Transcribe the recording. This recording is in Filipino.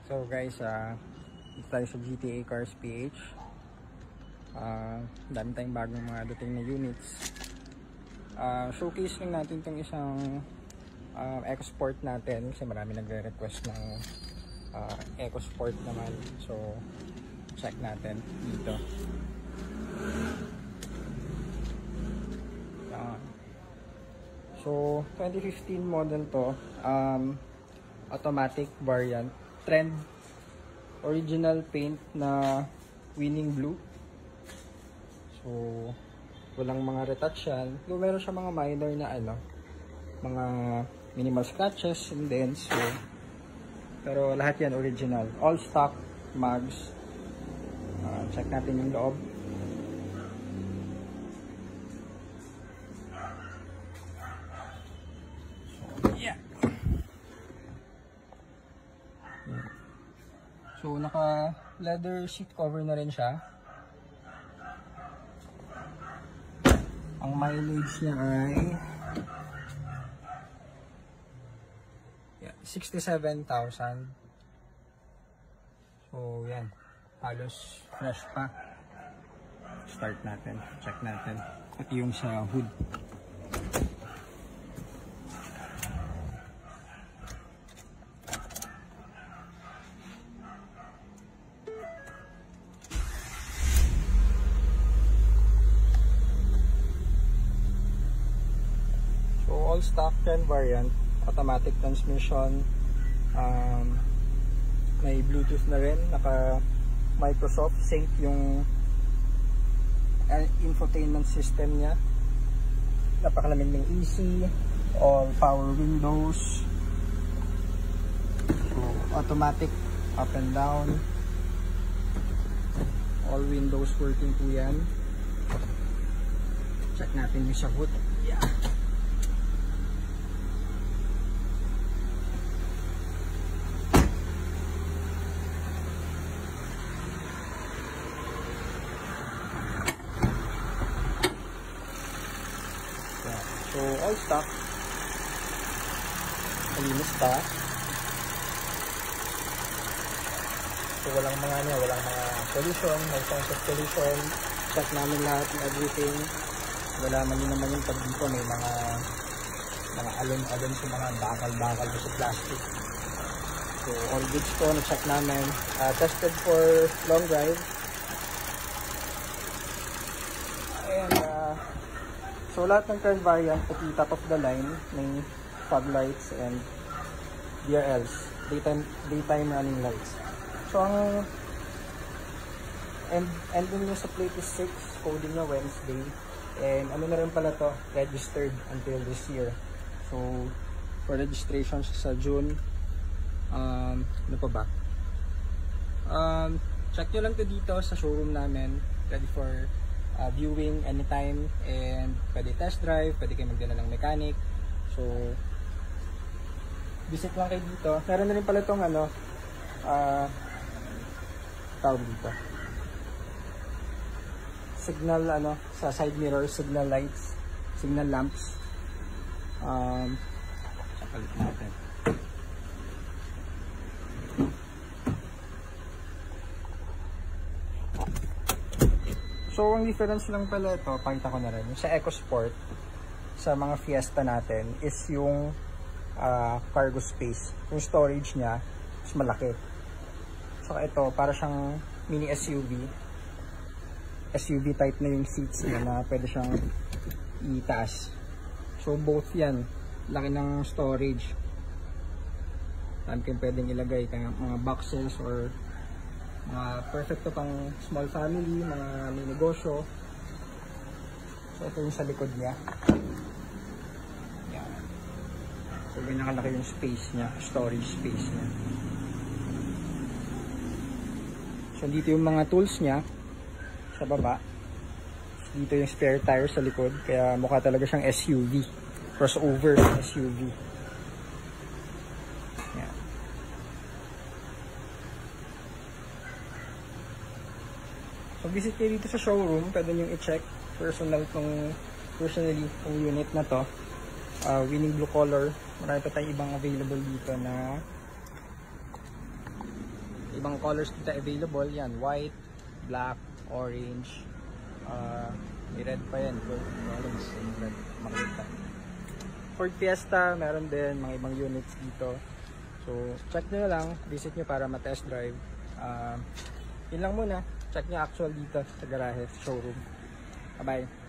So guys, dito tayo sa GTA Cars PH. Dami tayong bagong mga dating na units. Showcase lang natin itong isang EcoSport natin kasi marami nagre-request ng EcoSport naman. So check natin dito. So 2015 model to, automatic variant, trend, original paint na winning blue. So walang mga retouch yan. Though meron siya mga minor na mga minimal scratches and dents. So, pero lahat yan original. All stock mags. Check natin yung loob. Yeah. So naka leather seat cover na rin siya. Ang mileage niya ay 67,000. So yan, halos fresh pa. Start natin, check natin. At yung sa hood. All stock trend variant, automatic transmission, may Bluetooth na rin, naka Microsoft Sync yung infotainment system niya, napakalamig ng AC, all power windows, so, automatic up and down, all windows working po yan. Check natin yung sa hood. Yeah. So, all stock. Malinis pa. So, walang mga pollution, no signs of pollution. Check namin lahat ng everything. Wala man yun naman yung pag dito. May mga alon-alon sa mga bakal-bakal sa plastic. So, all goods ko. Na-check namin. Tested for long drive. So lahat ng current variant, pati top of the line, may fog lights and DRLs, daytime running lights. So ang ending nyo sa plate is 6, coding nyo Wednesday, and ano na rin pala to, registered until this year. So for registration sa June, ano pa ba? Check nyo lang to dito sa showroom namin, ready for viewing anytime, and pwede test drive, pwede kayo magdala ng mechanic. So visit lang kayo dito. Meron na rin pala itong tawag dito, signal sa side mirror, signal lights, signal lamps. Palit natin. So, ang difference lang pala ito, pakita ko na rin, sa EcoSport, sa mga Fiesta natin, is yung cargo space. Yung storage niya, is malaki. So, ito, para siyang mini SUV. SUV type na yung seats niya na pwede siyang itaas. So, both yan. Laki ng storage. Saan kayong pwedeng ilagay, mga boxes or perfect to pang small family, mga may negosyo. So ito yung sa likod niya. Yan. So nakalaki yung space niya, storage space niya. So dito yung mga tools niya sa baba. Dito yung spare tire sa likod, kaya mukha talaga siyang SUV, crossover SUV. Pag-visit kayo dito sa showroom, pwede nyo i-check personally yung unit na to. Winning blue color. Marami pa tayong ibang available dito na ibang colors dito available. Yan, white, black, orange, may red pa yan. Red, makita. Ford Fiesta, meron din mga ibang units dito. So, check nyo lang, visit nyo para ma-test drive. Yun lang muna. Check nyo actual dito sa garahe, showroom. Bye-bye.